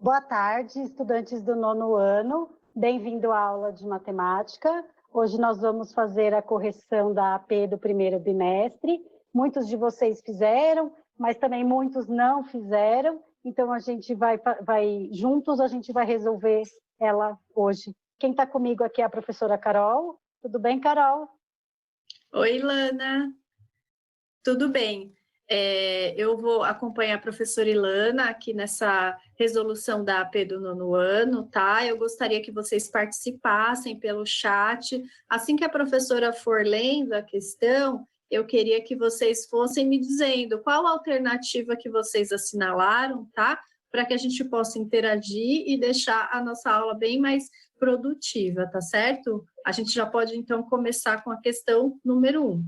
Boa tarde, estudantes do 9º ano. Bem-vindo à aula de matemática. Hoje nós vamos fazer a correção da AP do primeiro bimestre. Muitos de vocês fizeram, mas também muitos não fizeram. Então, a gente juntos, a gente vai resolver ela hoje. Quem está comigo aqui é a professora Carol. Tudo bem, Carol? Oi, Ilana. Tudo bem. Eu vou acompanhar a professora Ilana aqui nessa resolução da AP do 9º ano, tá? Eu gostaria que vocês participassem pelo chat. Assim que a professora for lendo a questão, eu queria que vocês fossem me dizendo qual a alternativa que vocês assinalaram, tá? Para que a gente possa interagir e deixar a nossa aula bem mais produtiva, tá certo? A gente já pode, então, começar com a questão número 1.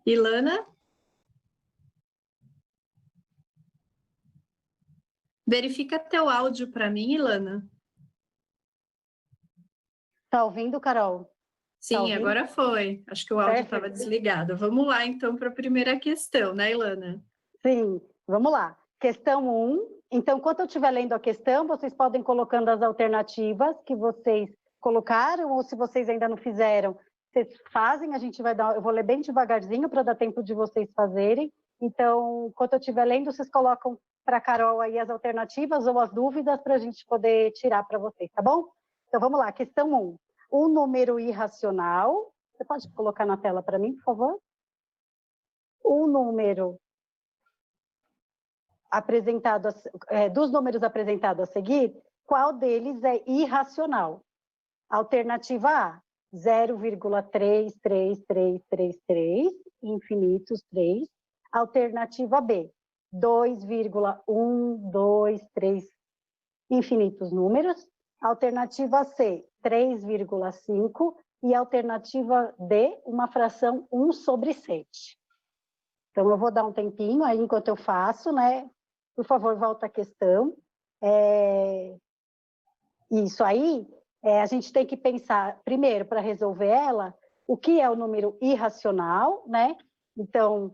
Ilana? Verifica teu áudio para mim, Ilana. Tá ouvindo, Carol? Sim, ouvindo? Agora foi. Acho que o áudio estava desligado. Vamos lá, então, para a primeira questão, né, Ilana? Sim, vamos lá. Questão 1. Então, enquanto eu estiver lendo a questão, vocês podem ir colocando as alternativas que vocês colocaram, ou se vocês ainda não fizeram, vocês fazem, eu vou ler bem devagarzinho para dar tempo de vocês fazerem. Então, enquanto eu estiver lendo, vocês colocam para a Carol aí as alternativas ou as dúvidas para a gente poder tirar para vocês, tá bom? Então, vamos lá, questão 1. Um número irracional, você pode colocar na tela para mim, por favor? Um número dos números apresentados a seguir, qual deles é irracional? Alternativa A, 0,33333, infinitos 3. Alternativa B, 2,123, infinitos números. Alternativa C, 3,5. E alternativa D, uma fração 1/7. Então, eu vou dar um tempinho aí enquanto eu faço, né? Por favor, volta à questão. Isso aí, a gente tem que pensar, primeiro, para resolver ela, o que é o número irracional, né? Então,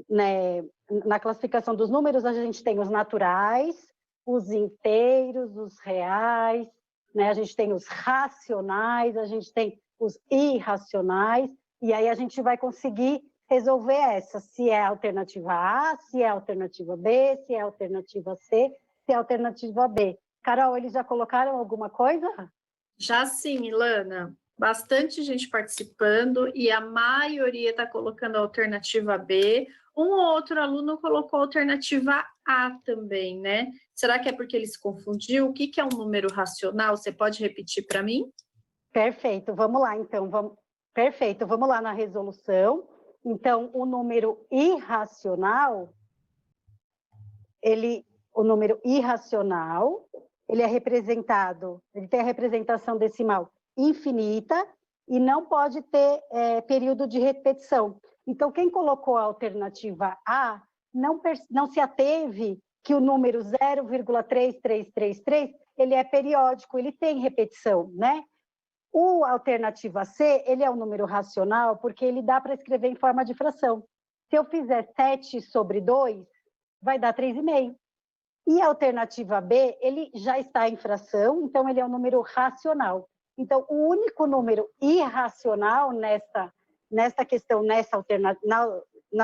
né, na classificação dos números, a gente tem os naturais, os inteiros, os reais, né? A gente tem os racionais, a gente tem os irracionais, e aí a gente vai conseguir resolver essa, se é a alternativa A, se é a alternativa B, se é a alternativa C, se é a alternativa B. Carol, eles já colocaram alguma coisa? Já sim, Ilana. Bastante gente participando e a maioria está colocando a alternativa B. Um ou outro aluno colocou a alternativa A também, né? Será que é porque ele se confundiu? O que é um número racional? Você pode repetir para mim? Perfeito, vamos lá então. Perfeito, vamos lá na resolução. Então, o número irracional, ele é representado, ele tem a representação decimal infinita e não pode ter período de repetição. Então, quem colocou a alternativa A não se ateve que o número 0,3333, ele é periódico, ele tem repetição, né? A alternativa C, ele é um número racional porque ele dá para escrever em forma de fração. Se eu fizer 7/2, vai dar 3,5. E a alternativa B, ele já está em fração, então ele é um número racional. Então, o único número irracional nesta questão,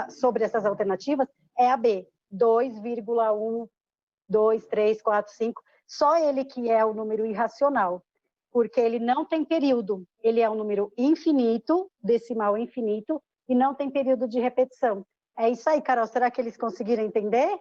sobre essas alternativas, é a B, 2,1, 2, 3, 4, 5. Só ele que é o número irracional, porque ele não tem período. Ele é um número infinito, decimal infinito, e não tem período de repetição. É isso aí, Carol. Será que eles conseguiram entender?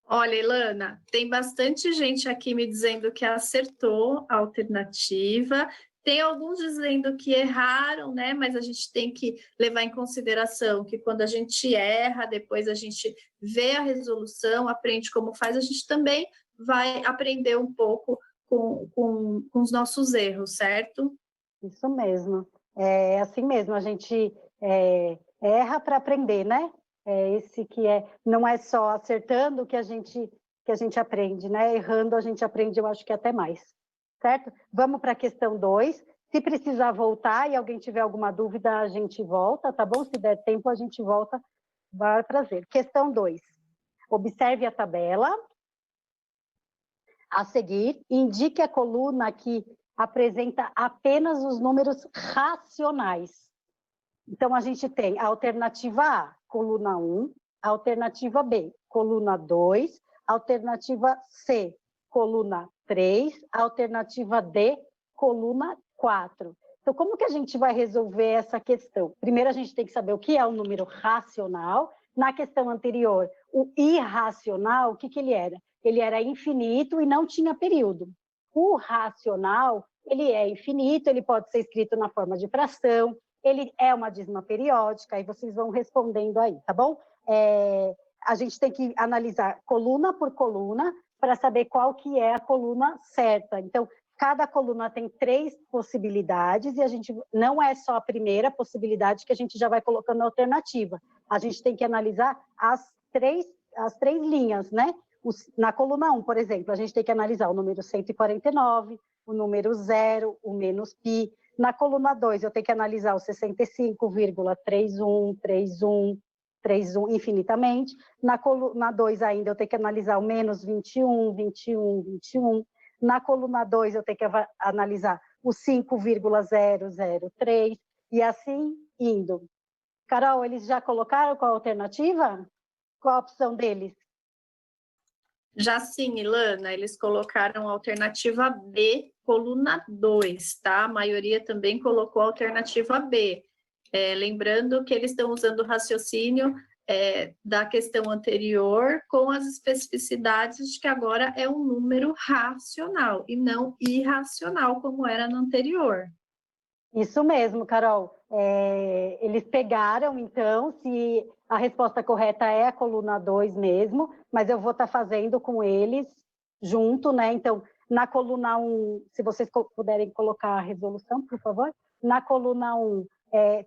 Olha, Ilana, tem bastante gente aqui me dizendo que acertou a alternativa. Tem alguns dizendo que erraram, né? Mas a gente tem que levar em consideração que quando a gente erra, depois a gente vê a resolução, aprende como faz, a gente também vai aprender um pouco com os nossos erros, certo? Isso mesmo. É assim mesmo, a gente erra para aprender, né? Não é só acertando que a gente aprende, né? Errando a gente aprende, eu acho que até mais. Certo? Vamos para a questão 2. Se precisar voltar e alguém tiver alguma dúvida, a gente volta, tá bom? Se der tempo, a gente volta. Vai prazer. Questão 2. Observe a tabela. A seguir, indique a coluna que apresenta apenas os números racionais. Então, a gente tem a alternativa A, coluna 1, a alternativa B, coluna 2, a alternativa C, coluna 3, a alternativa D, coluna 4. Então, como que a gente vai resolver essa questão? Primeiro, a gente tem que saber o que é o número racional. Na questão anterior, o irracional, o que ele era? Ele era infinito e não tinha período. O racional, ele é infinito, ele pode ser escrito na forma de fração, ele é uma dízima periódica, aí vocês vão respondendo aí, tá bom? A gente tem que analisar coluna por coluna para saber qual que é a coluna certa. Então, cada coluna tem 3 possibilidades e a gente não é só a primeira possibilidade que a gente já vai colocando na alternativa. A gente tem que analisar as três linhas, né? Na coluna 1, por exemplo, a gente tem que analisar o número 149, o número 0, o menos π. Na coluna 2, eu tenho que analisar o 65,31, 31, 31 infinitamente. Na coluna 2 ainda, eu tenho que analisar o menos 21, 21, 21. Na coluna 2, eu tenho que analisar o 5,003 e assim indo. Carol, eles já colocaram qual a alternativa? Qual a opção deles? Já sim, Ilana, eles colocaram a alternativa B, coluna 2, tá? A maioria também colocou a alternativa B. Lembrando que eles estão usando o raciocínio da questão anterior com as especificidades de que agora é um número racional e não irracional, como era no anterior. Isso mesmo, Carol. Eles pegaram, então, se a resposta correta é a coluna 2 mesmo, mas eu vou estar fazendo com eles junto, né? Então, na coluna 1, se vocês puderem colocar a resolução, por favor. Na coluna 1,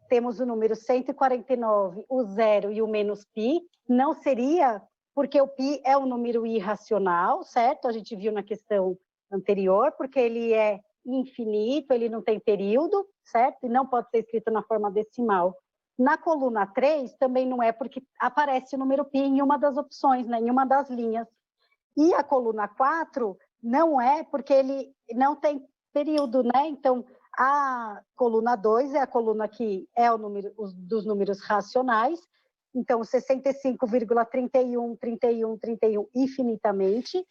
temos o número 149, o 0 e o menos π. Não seria, porque o π é um número irracional, certo? A gente viu na questão anterior, porque ele é infinito, ele não tem período, certo? E não pode ser escrito na forma decimal. Na coluna 3, também não é, porque aparece o número π em uma das opções, né? Em uma das linhas. E a coluna 4 não é, porque ele não tem período, né? Então, a coluna 2 é a coluna que é o número dos números racionais. Então, 65,31, 31, 31 infinitamente.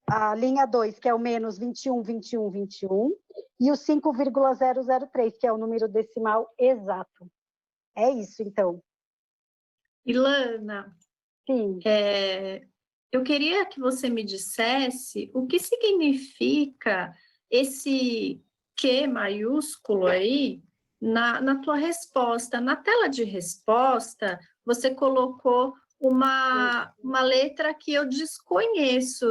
A linha 2, que é o menos 21, 21, 21, e o 5,003, que é o número decimal exato. É isso, então. Ilana, Sim. Eu queria que você me dissesse o que significa esse Q maiúsculo aí na tua resposta. Na tela de resposta, você colocou uma letra que eu desconheço.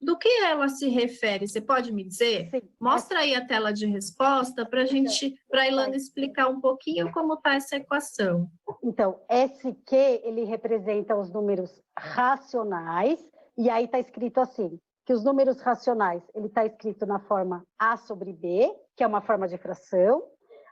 Do que ela se refere? Você pode me dizer? Sim. Mostra aí a tela de resposta para a Ilana explicar um pouquinho como está essa equação. Então, esse Q, ele representa os números racionais, e aí está escrito assim, que os números racionais, ele está escrito na forma A sobre B, que é uma forma de fração,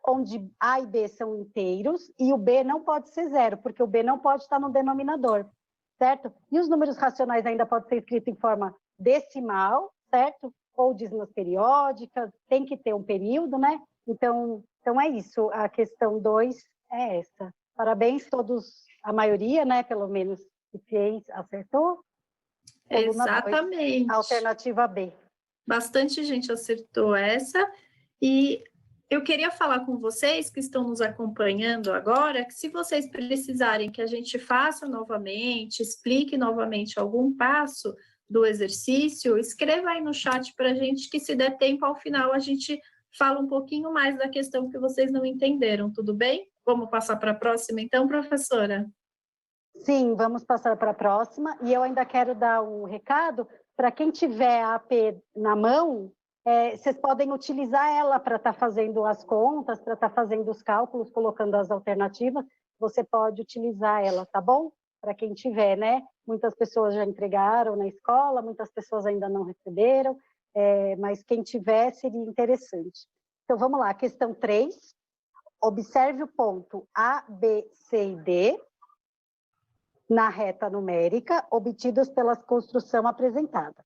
onde A e B são inteiros, e o B não pode ser zero, porque o B não pode estar no denominador, certo? E os números racionais ainda podem ser escritos em forma decimal, certo? Ou dízimas periódicas, tem que ter um período, né? Então é isso, a questão 2 é essa. Parabéns todos, a maioria, né? Pelo menos que fez, acertou. Exatamente. 2, alternativa B. Bastante gente acertou essa. E eu queria falar com vocês que estão nos acompanhando agora, que se vocês precisarem que a gente faça novamente, explique novamente algum passo do exercício, escreva aí no chat para a gente, que se der tempo, ao final a gente fala um pouquinho mais da questão que vocês não entenderam, tudo bem? Vamos passar para a próxima então, professora? Sim, vamos passar para a próxima. E eu ainda quero dar um recado para quem tiver a AP na mão, vocês podem utilizar ela para estar fazendo as contas, para estar fazendo os cálculos, colocando as alternativas. Você pode utilizar ela, tá bom? Para quem tiver, né? Muitas pessoas já entregaram na escola, muitas pessoas ainda não receberam, mas quem tiver seria interessante. Então, vamos lá, questão 3. Observe o ponto A, B, C e D na reta numérica, obtidos pela construção apresentada.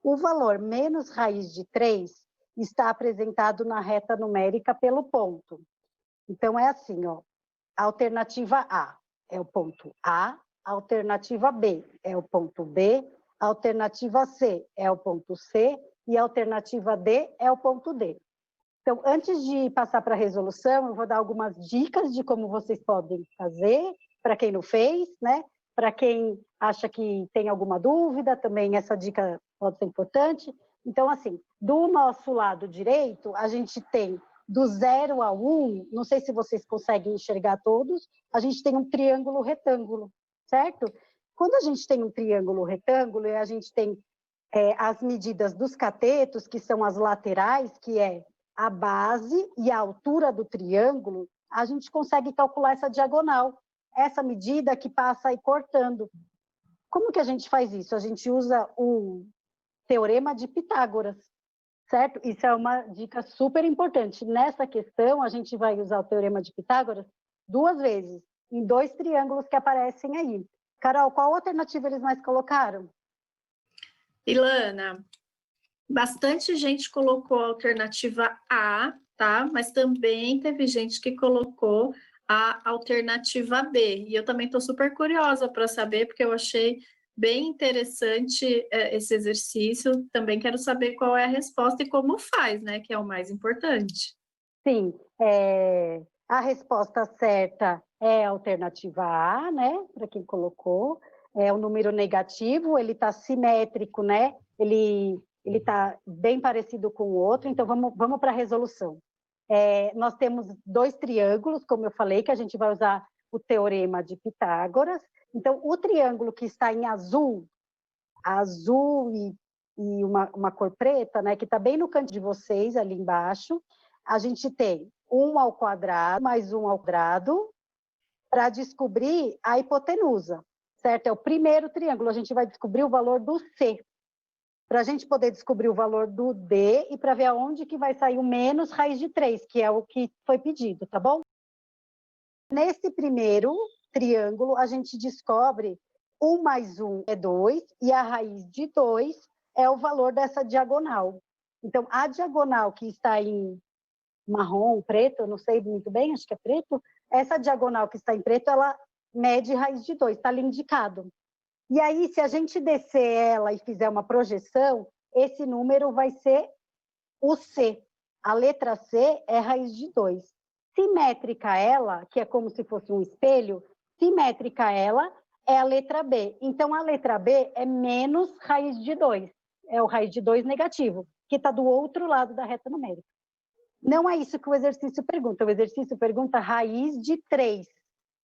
O valor menos raiz de 3 está apresentado na reta numérica pelo ponto. Então, é assim, ó, a alternativa A é o ponto A, a alternativa B é o ponto B, a alternativa C é o ponto C e a alternativa D é o ponto D. Então, antes de passar para a resolução, eu vou dar algumas dicas de como vocês podem fazer, para quem não fez, né? Para quem acha que tem alguma dúvida, também essa dica pode ser importante. Então, assim, do nosso lado direito, a gente tem do 0 a 1, não sei se vocês conseguem enxergar todos, a gente tem um triângulo retângulo, certo? Quando a gente tem um triângulo retângulo e a gente tem as medidas dos catetos, que são as laterais, que é a base e a altura do triângulo, a gente consegue calcular essa diagonal, essa medida que passa aí cortando. Como que a gente faz isso? A gente usa o teorema de Pitágoras, certo? Isso é uma dica super importante. Nessa questão, a gente vai usar o teorema de Pitágoras 2 vezes, em 2 triângulos que aparecem aí. Carol, qual alternativa eles mais colocaram? Ilana, bastante gente colocou a alternativa A, tá? Mas também teve gente que colocou a alternativa B. E eu também estou super curiosa para saber, porque eu achei bem interessante esse exercício. Também quero saber qual é a resposta e como faz, né? Que é o mais importante. Sim, a resposta certa é a alternativa A, né? Para quem colocou. É o número negativo, ele está simétrico, né? Ele está bem parecido com o outro, então vamos para a resolução. Nós temos 2 triângulos, como eu falei, que a gente vai usar o teorema de Pitágoras. Então, o triângulo que está em azul e uma cor preta, né, que está bem no canto de vocês, ali embaixo, a gente tem 1 ao quadrado mais 1 ao quadrado para descobrir a hipotenusa, certo? É o primeiro triângulo, a gente vai descobrir o valor do C, para a gente poder descobrir o valor do D e para ver aonde que vai sair o menos raiz de 3, que é o que foi pedido, tá bom? Nesse primeiro triângulo, a gente descobre 1 mais 1 é 2, e a raiz de 2 é o valor dessa diagonal. Então, a diagonal que está em marrom, preto, eu não sei muito bem, acho que é preto, essa diagonal que está em preto, ela mede raiz de 2, está ali indicado. E aí, se a gente descer ela e fizer uma projeção, esse número vai ser o C. A letra C é raiz de 2. Simétrica ela, que é como se fosse um espelho, simétrica ela é a letra B. Então, a letra B é menos raiz de 2. É o raiz de 2 negativo, que está do outro lado da reta numérica. Não é isso que o exercício pergunta. O exercício pergunta raiz de 3,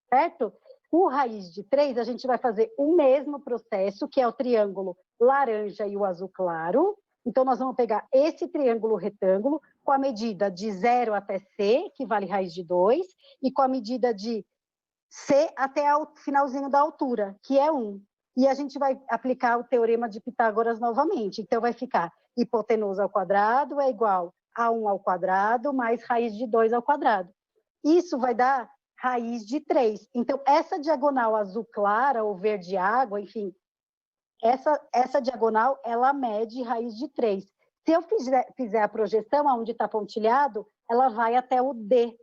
certo? O raiz de 3, a gente vai fazer o mesmo processo, que é o triângulo laranja e o azul claro. Então, nós vamos pegar esse triângulo retângulo com a medida de 0 até C, que vale raiz de 2, e com a medida de C até o finalzinho da altura, que é 1. E a gente vai aplicar o teorema de Pitágoras novamente. Então, vai ficar hipotenusa ao quadrado é igual a 1 ao quadrado mais raiz de 2 ao quadrado. Isso vai dar raiz de 3. Então, essa diagonal azul clara ou verde água, enfim, essa diagonal, ela mede raiz de 3. Se eu fizer a projeção, onde está pontilhado, ela vai até o D.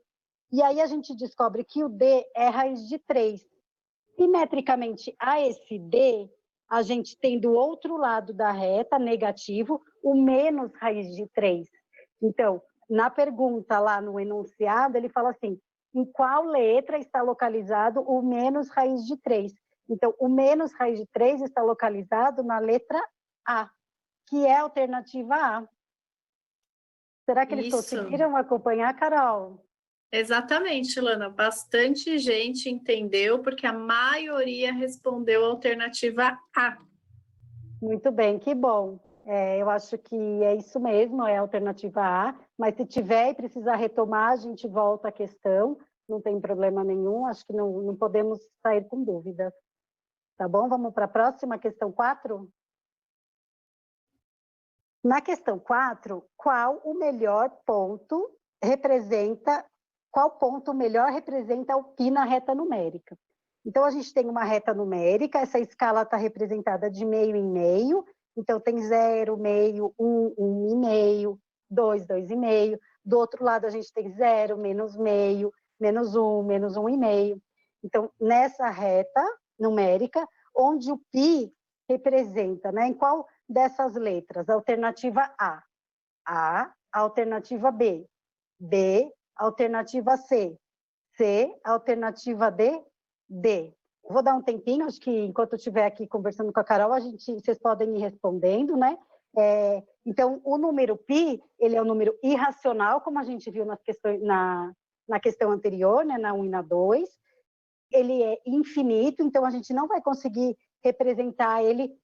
E aí a gente descobre que o D é raiz de 3. Simetricamente a esse D, a gente tem do outro lado da reta, negativo, o menos raiz de 3. Então, na pergunta lá no enunciado, ele fala assim, em qual letra está localizado o menos raiz de 3? Então, o menos raiz de 3 está localizado na letra A, que é a alternativa A. Será que eles conseguiram acompanhar, Carol? Exatamente, Lana. Bastante gente entendeu, porque a maioria respondeu a alternativa A. Muito bem, que bom. Eu acho que é isso mesmo, é a alternativa A, mas se tiver e precisar retomar, a gente volta à questão, não tem problema nenhum, acho que não podemos sair com dúvidas. Tá bom? Vamos para a próxima, questão 4? Na questão 4, qual o melhor ponto representa, qual ponto melhor representa o π na reta numérica. Então, a gente tem uma reta numérica, essa escala está representada de meio em meio, então tem 0, meio, 1, 1,5, 2, 2,5. Do outro lado, a gente tem 0, menos meio, menos 1, menos 1,5. Então, nessa reta numérica, onde o π representa, né? Em qual dessas letras? Alternativa A, alternativa B, alternativa C, alternativa D. Vou dar um tempinho, acho que enquanto eu estiver aqui conversando com a Carol, vocês podem ir respondendo, né? Então, o número π, ele é um número irracional, como a gente viu na questão anterior, né? Na 1 e na 2. Ele é infinito, então a gente não vai conseguir representar ele,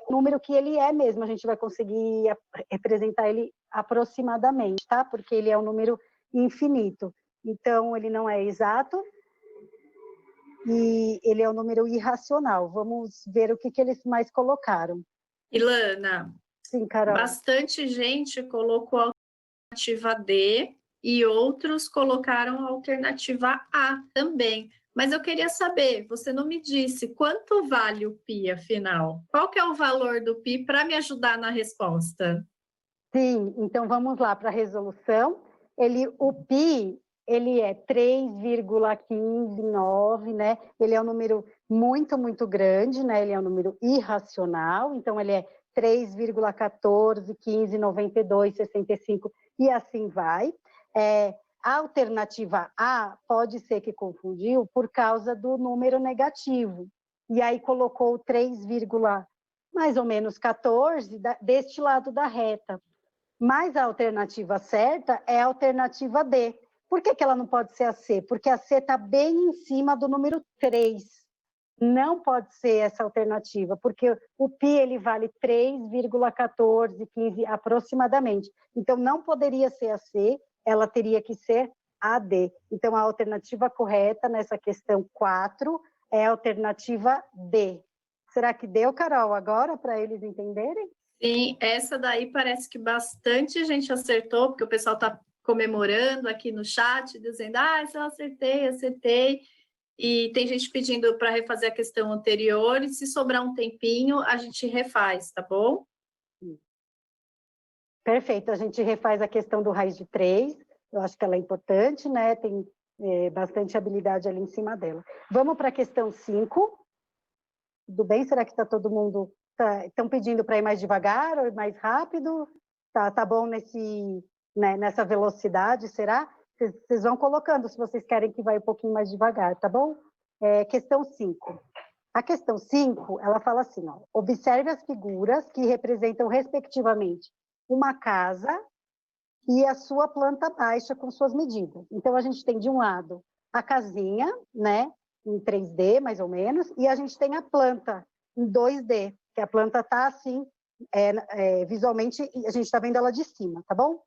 o número que ele é mesmo, a gente vai conseguir representar ele aproximadamente, tá? Porque ele é um número infinito. Então, ele não é exato e ele é um número irracional. Vamos ver o que eles mais colocaram. Ilana, sim, Carol. Bastante gente colocou a alternativa D e outros colocaram a alternativa A também. Mas eu queria saber, você não me disse quanto vale o π, afinal? Qual que é o valor do π para me ajudar na resposta? Sim, então vamos lá para a resolução. O π, ele é 3,159, né? Ele é um número muito, muito grande, né? Ele é um número irracional, então ele é 3,14, 15, 92, 65 e assim vai. A alternativa A pode ser que confundiu por causa do número negativo. E aí colocou 3, mais ou menos 14 deste lado da reta. Mas a alternativa certa é a alternativa D. Por que ela não pode ser a C? Porque a C está bem em cima do número 3. Não pode ser essa alternativa, porque o π ele vale 3,1415 aproximadamente. Então, não poderia ser a C, ela teria que ser a D. Então, a alternativa correta nessa questão 4 é a alternativa D. Será que deu, Carol, agora, para eles entenderem? Sim, essa daí parece que bastante gente acertou, porque o pessoal está comemorando aqui no chat, dizendo, eu acertei. E tem gente pedindo para refazer a questão anterior, e se sobrar um tempinho, a gente refaz, tá bom? Perfeito, a gente refaz a questão do raiz de 3, eu acho que ela é importante, né? Tem bastante habilidade ali em cima dela. Vamos para a questão 5. Tudo bem? Será que está todo mundo... Estão pedindo para ir mais devagar ou mais rápido? Tá bom nessa velocidade, será? Vocês vão colocando se vocês querem que vá um pouquinho mais devagar, tá bom? Questão 5. A questão 5, ela fala assim, ó, observe as figuras que representam, respectivamente, uma casa e a sua planta baixa com suas medidas. Então, a gente tem, de um lado, a casinha, né, em 3D, mais ou menos, e a gente tem a planta em 2D, que a planta está assim, visualmente, a gente está vendo ela de cima, tá bom?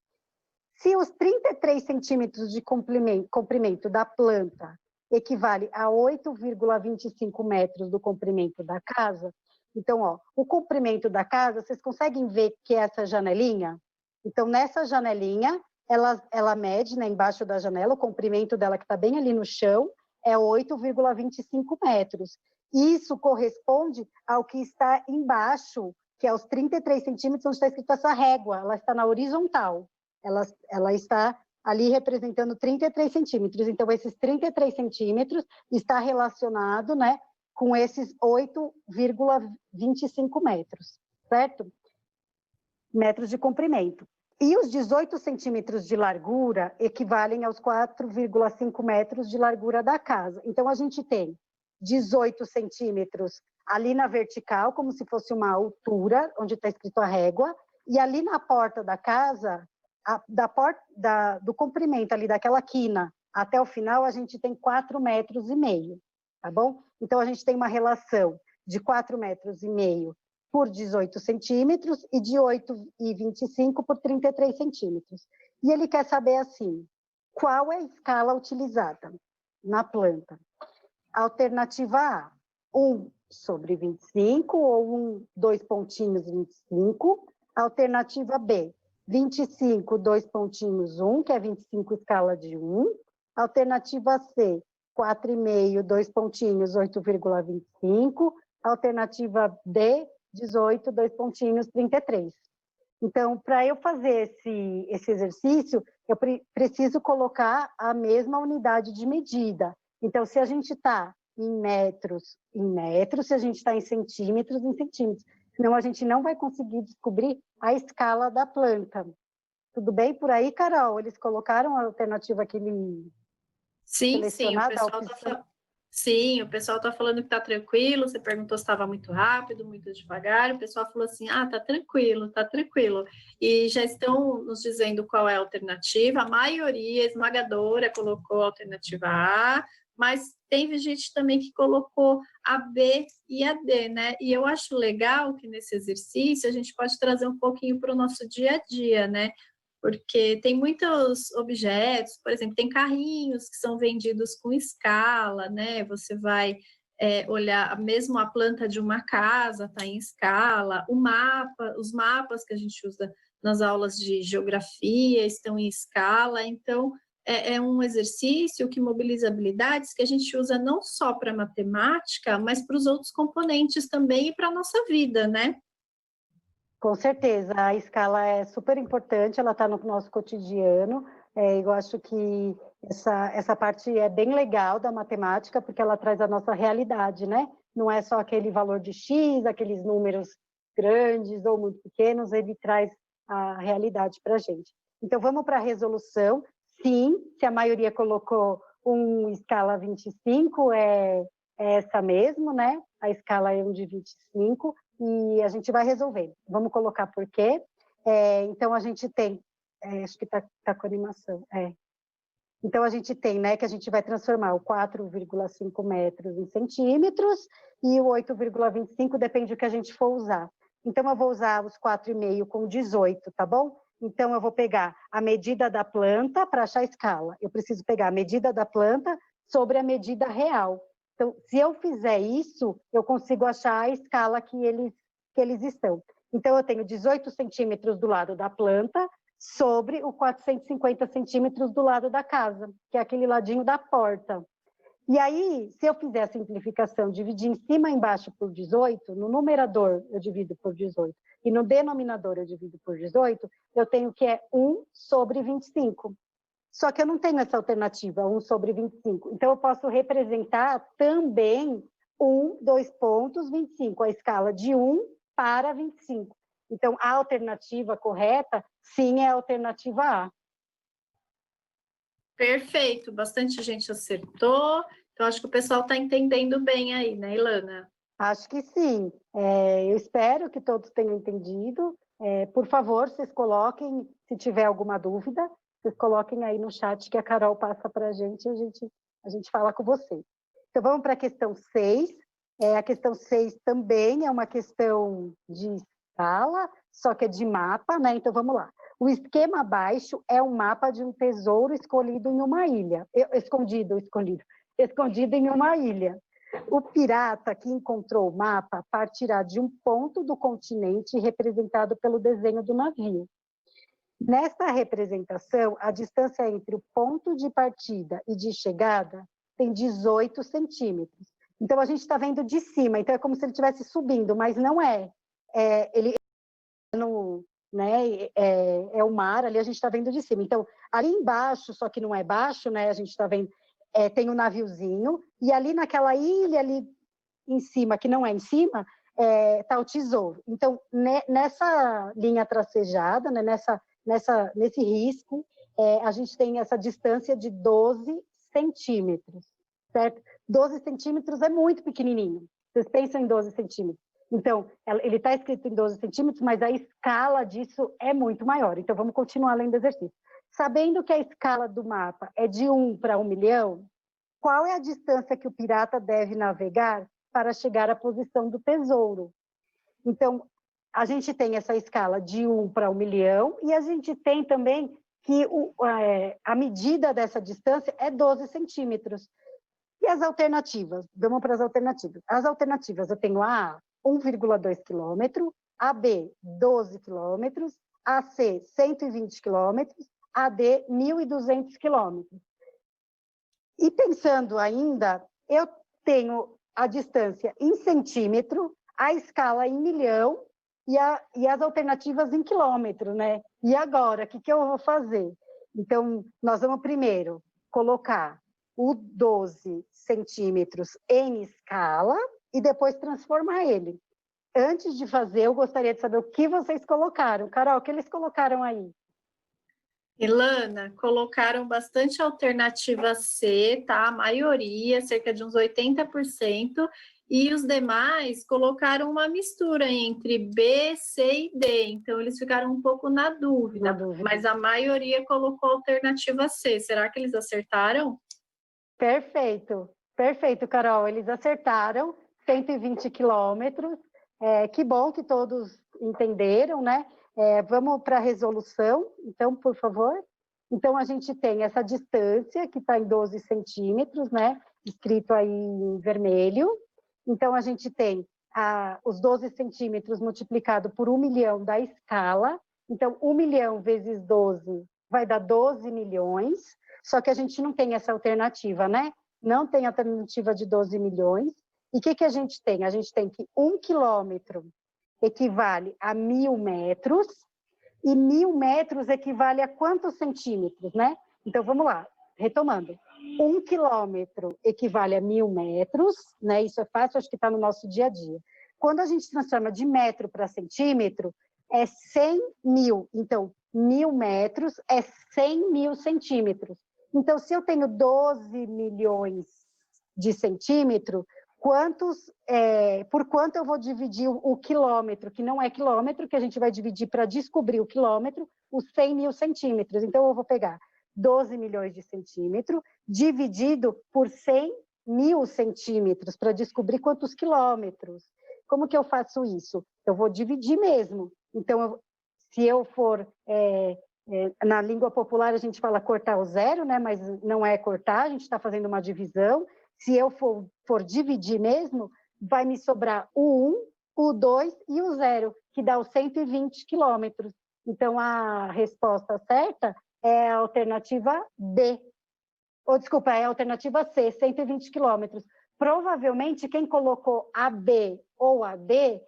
Se os 33 centímetros de comprimento da planta equivale a 8,25 metros do comprimento da casa, então, ó, o comprimento da casa, vocês conseguem ver que é essa janelinha? Então, nessa janelinha, ela mede, né, embaixo da janela, o comprimento dela, que está bem ali no chão, é 8,25 metros. Isso corresponde ao que está embaixo, que é os 33 centímetros, onde está escrito essa régua, ela está na horizontal. Ela está ali representando 33 centímetros. Então, esses 33 centímetros está relacionado, né, com esses 8,25 metros, certo? Metros de comprimento. E os 18 centímetros de largura equivalem aos 4,5 metros de largura da casa. Então, a gente tem 18 centímetros ali na vertical, como se fosse uma altura, onde está escrito a régua, e ali na porta da casa, do comprimento ali daquela quina até o final, a gente tem 4,5 metros, tá bom? Então, a gente tem uma relação de 4,5 metros por 18 centímetros e de 8,25 por 33 centímetros. E ele quer saber, assim, qual é a escala utilizada na planta? Alternativa A, 1/25 ou 2 pontinhos 25. Alternativa B, 25, 2 pontinhos, 1, que é 25 escala de 1. Alternativa C, 4,5, 2 pontinhos, 8,25. Alternativa D, 18, 2 pontinhos, 33. Então, para eu fazer esse exercício, eu preciso colocar a mesma unidade de medida. Então, se a gente está em metros, se a gente está em centímetros, senão a gente não vai conseguir descobrir a escala da planta. Tudo bem por aí, Carol? Eles colocaram a alternativa que ele selecionada, a opção... Sim, o pessoal está falando que está tranquilo. Você perguntou se estava muito rápido, muito devagar. O pessoal falou assim: ah, está tranquilo, está tranquilo. E já estão nos dizendo qual é a alternativa. A maioria esmagadora colocou a alternativa A, mas teve gente também que colocou a B e a D, né? E eu acho legal que nesse exercício a gente pode trazer um pouquinho para o nosso dia a dia, né? Porque tem muitos objetos, por exemplo, tem carrinhos que são vendidos com escala, né? Você vai olhar, mesmo a planta de uma casa está em escala, o mapa, os mapas que a gente usa nas aulas de geografia estão em escala, então é um exercício que mobiliza habilidades que a gente usa não só para matemática, mas para os outros componentes também e para a nossa vida, né? Com certeza, a escala é super importante, ela está no nosso cotidiano. Eu acho que essa parte é bem legal da matemática, porque ela traz a nossa realidade, né? Não é só aquele valor de X, aqueles números grandes ou muito pequenos, ele traz a realidade para a gente. Então, vamos para a resolução. Sim, se a maioria colocou escala 25, é essa mesmo, né? A escala é 1 de 25. E a gente vai resolver. Vamos colocar por quê. Então, a gente tem... acho que está com animação. Então, a gente tem, né, que a gente vai transformar o 4,5 metros em centímetros e o 8,25 depende do que a gente for usar. Então, eu vou usar os 4,5 com 18, tá bom? Então, eu vou pegar a medida da planta para achar a escala. Eu preciso pegar a medida da planta sobre a medida real. Então, se eu fizer isso, eu consigo achar a escala que eles estão. Então, eu tenho 18 centímetros do lado da planta sobre o 450 centímetros do lado da casa, que é aquele ladinho da porta. E aí, se eu fizer a simplificação, dividir em cima e embaixo por 18, no numerador eu divido por 18, e no denominador eu divido por 18, eu tenho que é 1 sobre 25. Só que eu não tenho essa alternativa, 1 sobre 25. Então, eu posso representar também 1, 2 pontos, 25, a escala de 1 para 25. Então, a alternativa correta, sim, é a alternativa A. Perfeito, bastante gente acertou. Então, acho que o pessoal está entendendo bem aí, né, Ilana? Acho que sim. Eu espero que todos tenham entendido. Por favor, vocês coloquem, se tiver alguma dúvida, vocês coloquem aí no chat que a Carol passa para a gente fala com vocês. Então, vamos para a questão 6. A questão 6 também é uma questão de escala, só que é de mapa, né? Então, vamos lá. O esquema abaixo é um mapa de um tesouro escolhido em uma ilha. Escondido em uma ilha. O pirata que encontrou o mapa partirá de um ponto do continente representado pelo desenho do navio. Nesta representação, a distância entre o ponto de partida e de chegada tem 18 centímetros. Então, a gente está vendo de cima, então é como se ele estivesse subindo, mas não é. Ele né, é o mar, ali a gente está vendo de cima. Então, ali embaixo, só que não é baixo, né, a gente está vendo, tem um naviozinho, e ali naquela ilha, ali em cima, que não é em cima, está o tesouro. Então, nessa linha tracejada, né, nesse risco, a gente tem essa distância de 12 centímetros, certo? 12 centímetros é muito pequenininho. Vocês pensam em 12 centímetros. Então, ele está escrito em 12 centímetros, mas a escala disso é muito maior. Então, vamos continuar lendo o exercício. Sabendo que a escala do mapa é de 1 para 1 milhão, qual é a distância que o pirata deve navegar para chegar à posição do tesouro? Então, a gente tem essa escala de 1 para 1 milhão, e a gente tem também que a medida dessa distância é 12 centímetros. E as alternativas? Vamos para as alternativas. As alternativas, eu tenho a 1,2 quilômetro, a B, 12 quilômetros, AC 120 quilômetros, AD 1.200 quilômetros. E pensando ainda, eu tenho a distância em centímetro, a escala em milhão e as alternativas em quilômetro, né? E agora, o que eu vou fazer? Então, nós vamos primeiro colocar o 12 centímetros em escala e depois transformar ele. Antes de fazer, eu gostaria de saber o que vocês colocaram. Carol, o que eles colocaram aí? Ilana, colocaram bastante alternativa C, tá? A maioria, cerca de uns 80%, e os demais colocaram uma mistura entre B, C e D. Então, eles ficaram um pouco na dúvida. Mas a maioria colocou alternativa C. Será que eles acertaram? Perfeito, perfeito, Carol. Eles acertaram 120 quilômetros. Que bom que todos entenderam, né? Vamos para a resolução, então, por favor. Então, a gente tem essa distância, que está em 12 centímetros, né? Escrito aí em vermelho. Então, a gente tem os 12 centímetros multiplicado por 1 milhão da escala. Então, 1 milhão vezes 12 vai dar 12 milhões. Só que a gente não tem essa alternativa, né? Não tem alternativa de 12 milhões. E o que a gente tem? A gente tem que 1 quilômetro equivale a 1.000 metros, e 1.000 metros equivale a quantos centímetros, né? Então, vamos lá, retomando. 1 quilômetro equivale a 1.000 metros, né? Isso é fácil, acho que está no nosso dia a dia. Quando a gente transforma de metro para centímetro, é 100 mil. Então, 1.000 metros é 100 mil centímetros. Então, se eu tenho 12 milhões de centímetro, por quanto eu vou dividir o quilômetro, que não é quilômetro, que a gente vai dividir para descobrir o quilômetro, os 100 mil centímetros. Então, eu vou pegar 12 milhões de centímetros, dividido por 100 mil centímetros, para descobrir quantos quilômetros. Como que eu faço isso? Eu vou dividir mesmo. Então, se eu for... na língua popular, a gente fala cortar o zero, né? Mas não é cortar, a gente está fazendo uma divisão. Se eu for dividir mesmo, vai me sobrar o 1, o 2 e o 0, que dá os 120 quilômetros. Então, a resposta certa é a alternativa B. Desculpa, é a alternativa C, 120 quilômetros. Provavelmente, quem colocou a B ou a D,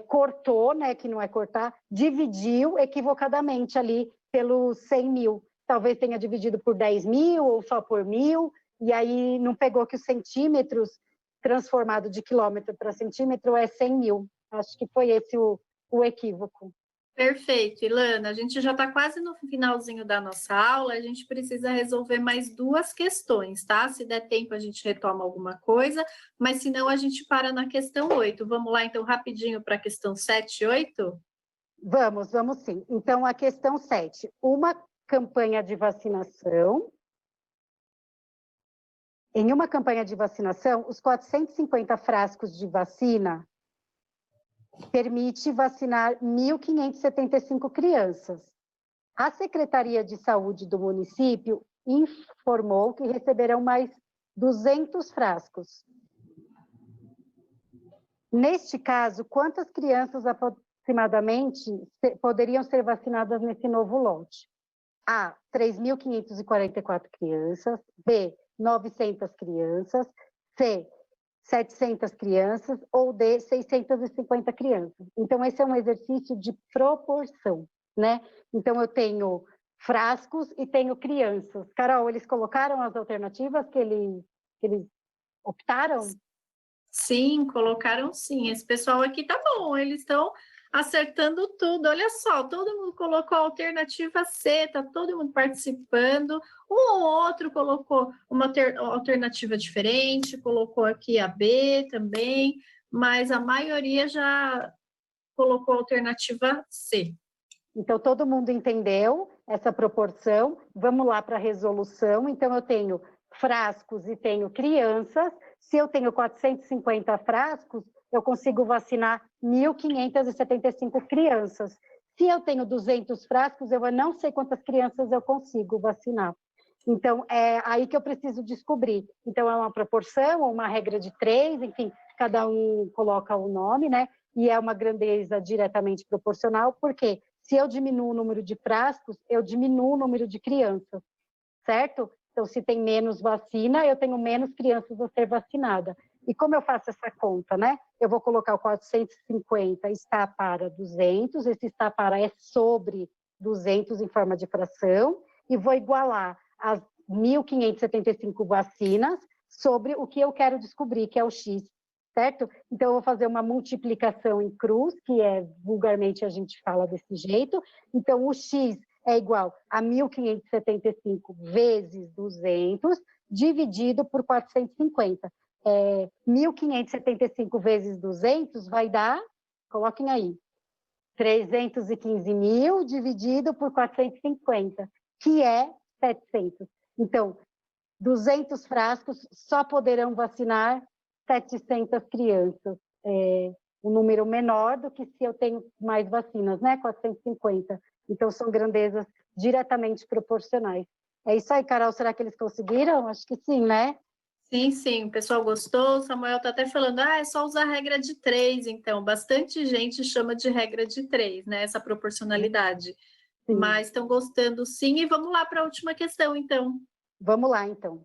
cortou, né, que não é cortar, dividiu equivocadamente ali pelos 100 mil. Talvez tenha dividido por 10 mil ou só por 1.000, e aí não pegou que os centímetros, transformado de quilômetro para centímetro, é 100 mil. Acho que foi esse o equívoco. Perfeito, Ilana. A gente já está quase no finalzinho da nossa aula, a gente precisa resolver mais 2 questões, tá? Se der tempo, a gente retoma alguma coisa, mas se não, a gente para na questão 8. Vamos lá, então, rapidinho para a questão 7 e 8? Vamos sim. Então, a questão 7. Uma campanha de vacinação. Em uma campanha de vacinação, os 450 frascos de vacina permite vacinar 1.575 crianças. A Secretaria de Saúde do município informou que receberão mais 200 frascos. Neste caso, quantas crianças aproximadamente poderiam ser vacinadas nesse novo lote? A, 3.544 crianças. B, 900 crianças. C, 700 crianças. Ou D, 650 crianças. Então, esse é um exercício de proporção, né? Então, eu tenho frascos e tenho crianças. Carol, eles colocaram as alternativas que eles optaram? Sim, colocaram sim. Esse pessoal aqui tá bom, eles estão acertando tudo. Olha só, todo mundo colocou a alternativa C, tá todo mundo participando. Um ou outro colocou uma alternativa diferente, colocou aqui a B também, mas a maioria já colocou a alternativa C. Então, todo mundo entendeu essa proporção. Vamos lá para a resolução. Então, eu tenho frascos e tenho crianças. Se eu tenho 450 frascos, eu consigo vacinar 1.575 crianças. Se eu tenho 200 frascos, eu não sei quantas crianças eu consigo vacinar. Então, é aí que eu preciso descobrir. Então, é uma proporção, ou uma regra de 3, enfim, cada um coloca o nome, né? E é uma grandeza diretamente proporcional, porque Se eu diminuo o número de frascos, eu diminuo o número de crianças, certo? Então, se tem menos vacina, eu tenho menos crianças a ser vacinada. E como eu faço essa conta, né? Eu vou colocar o 450 está para 200, esse está para é sobre 200 em forma de fração, e vou igualar as 1.575 vacinas sobre o que eu quero descobrir, que é o X, certo? Então, eu vou fazer uma multiplicação em cruz, que vulgarmente a gente fala desse jeito. Então, o X é igual a 1.575 vezes 200, dividido por 450. 1.575 vezes 200 vai dar, coloquem aí, 315 mil dividido por 450, que é 700. Então, 200 frascos só poderão vacinar 700 crianças. Um número menor do que se eu tenho mais vacinas, né? 450. Então, são grandezas diretamente proporcionais. É isso aí, Carol. Será que eles conseguiram? Acho que sim, né? Sim, sim, o pessoal gostou. O Samuel está até falando, é só usar a regra de 3, então. Bastante gente chama de regra de 3, né? Essa proporcionalidade. Sim. Mas estão gostando sim. E vamos lá para a última questão, então. Vamos lá, então.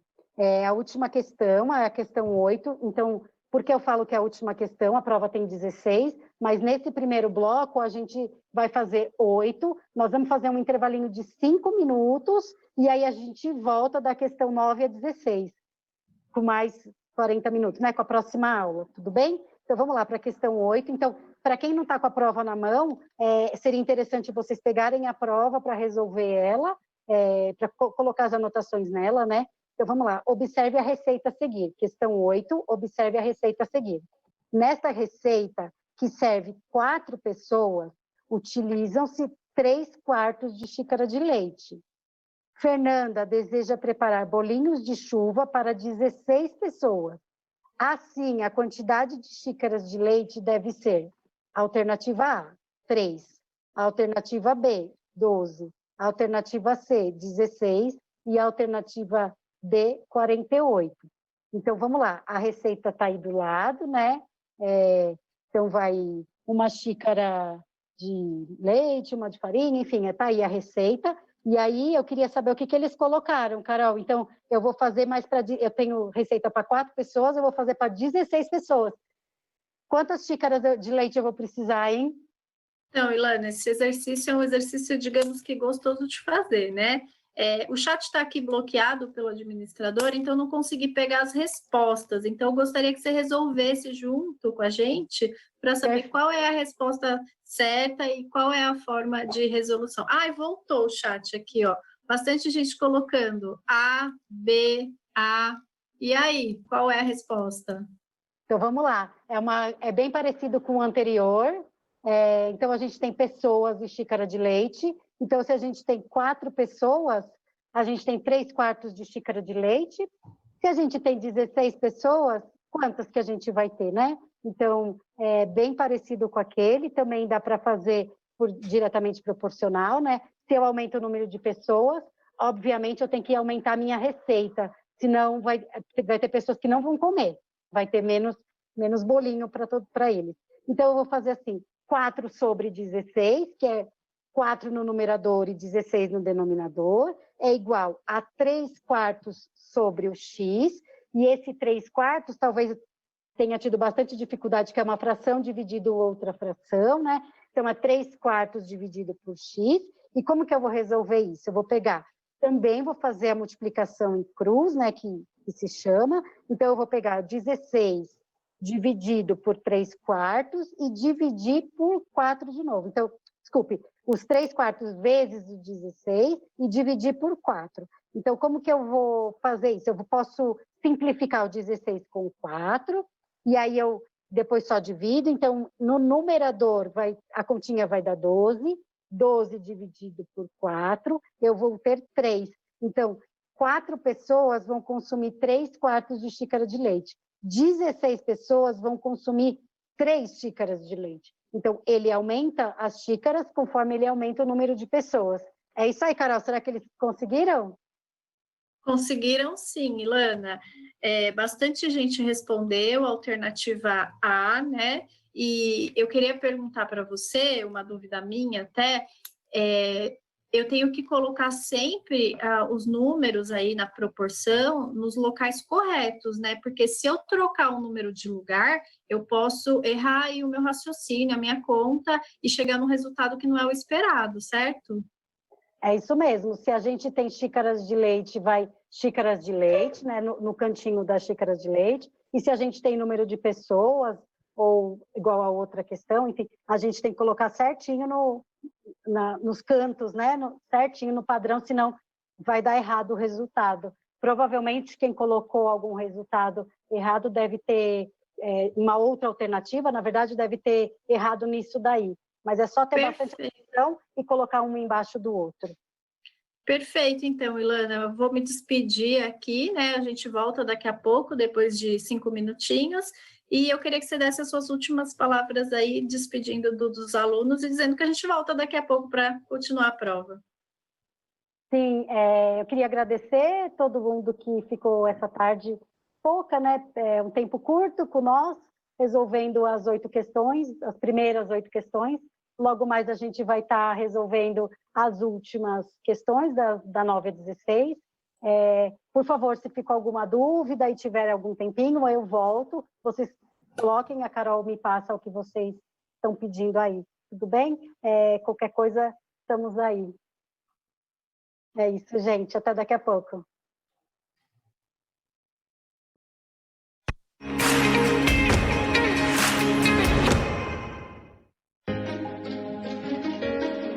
A última questão é a questão 8. Então, por que eu falo que é a última questão? A prova tem 16, mas nesse primeiro bloco a gente vai fazer 8. Nós vamos fazer um intervalinho de 5 minutos e aí a gente volta da questão 9 a 16. Com mais 40 minutos, né? Com a próxima aula, tudo bem? Então, vamos lá para a questão 8. Então, para quem não está com a prova na mão, seria interessante vocês pegarem a prova para resolver ela, para colocar as anotações nela, né? Então, vamos lá. Observe a receita a seguir. Questão 8, observe a receita a seguir. Nesta receita, que serve 4 pessoas, utilizam-se 3/4 de xícara de leite. Fernanda deseja preparar bolinhos de chuva para 16 pessoas. Assim, a quantidade de xícaras de leite deve ser: alternativa A, 3, alternativa B, 12, alternativa C, 16 e alternativa D, 48. Então, vamos lá, a receita está aí do lado, né? Então, vai uma xícara de leite, uma de farinha, enfim, está aí a receita. E aí, eu queria saber o que eles colocaram, Carol. Então, eu vou fazer mais para... Eu tenho receita para 4 pessoas, eu vou fazer para 16 pessoas. Quantas xícaras de leite eu vou precisar, hein? Então, Ilana, esse exercício é um exercício, digamos que gostoso de fazer, né? O chat está aqui bloqueado pelo administrador, então não consegui pegar as respostas. Então, eu gostaria que você resolvesse junto com a gente para saber qual é a resposta certa e qual é a forma de resolução. Voltou o chat aqui, ó. Bastante gente colocando A, B, A. E aí, qual é a resposta? Então, vamos lá. É bem parecido com o anterior. Então, a gente tem pessoas e xícara de leite. Então, se a gente tem 4 pessoas, a gente tem 3/4 de xícara de leite. Se a gente tem 16 pessoas, quantas que a gente vai ter, né? Então, é bem parecido com aquele. Também dá para fazer diretamente proporcional, né? Se eu aumento o número de pessoas, obviamente eu tenho que aumentar a minha receita. Senão, vai ter pessoas que não vão comer. Vai ter menos bolinho para eles. Então, eu vou fazer assim, 4 sobre 16, que é 4 no numerador e 16 no denominador, é igual a 3/4 sobre o x, e esse 3/4 talvez tenha tido bastante dificuldade, que é uma fração dividido outra fração, né? Então, é 3/4 dividido por x, e como que eu vou resolver isso? Eu vou pegar, também vou fazer a multiplicação em cruz, né, que se chama, então eu vou pegar 16 dividido por 3/4 e dividir por 4 de novo. Então, desculpe, os 3/4 vezes o 16 e dividir por 4. Então, como que eu vou fazer isso? Eu posso simplificar o 16 com 4, e aí eu depois só divido. Então, no numerador, a continha vai dar 12, 12 dividido por 4, eu vou ter 3. Então, 4 pessoas vão consumir 3/4 de xícara de leite. 16 pessoas vão consumir 3 xícaras de leite. Então, ele aumenta as xícaras conforme ele aumenta o número de pessoas. É isso aí, Carol. Será que eles conseguiram? Conseguiram sim, Ilana. Bastante gente respondeu, alternativa A, né? E eu queria perguntar para você, uma dúvida minha até, eu tenho que colocar sempre os números aí na proporção nos locais corretos, né? Porque se eu trocar um número de lugar, eu posso errar aí o meu raciocínio, a minha conta, e chegar num resultado que não é o esperado, certo? É isso mesmo. Se a gente tem xícaras de leite, vai xícaras de leite, né? No cantinho das xícaras de leite. E se a gente tem número de pessoas, ou igual a outra questão, enfim, a gente tem que colocar certinho nos cantos, né? Certinho no padrão, senão vai dar errado o resultado. Provavelmente quem colocou algum resultado errado deve ter uma outra alternativa, na verdade deve ter errado nisso daí. Mas é só ter bastante atenção e colocar um embaixo do outro. Perfeito, então, Ilana, eu vou me despedir aqui, né? A gente volta daqui a pouco, depois de 5 minutinhos, e eu queria que você desse as suas últimas palavras aí, despedindo dos alunos e dizendo que a gente volta daqui a pouco para continuar a prova. Sim, eu queria agradecer todo mundo que ficou essa tarde pouca, né? Um tempo curto com nós, resolvendo as 8 questões, as primeiras 8 questões. Logo mais a gente vai estar resolvendo as últimas questões, da 9 a 16. Por favor, se ficou alguma dúvida e tiver algum tempinho, eu volto. Vocês coloquem, a Carol me passa o que vocês estão pedindo aí. Tudo bem? Qualquer coisa, estamos aí. É isso, gente. Até daqui a pouco.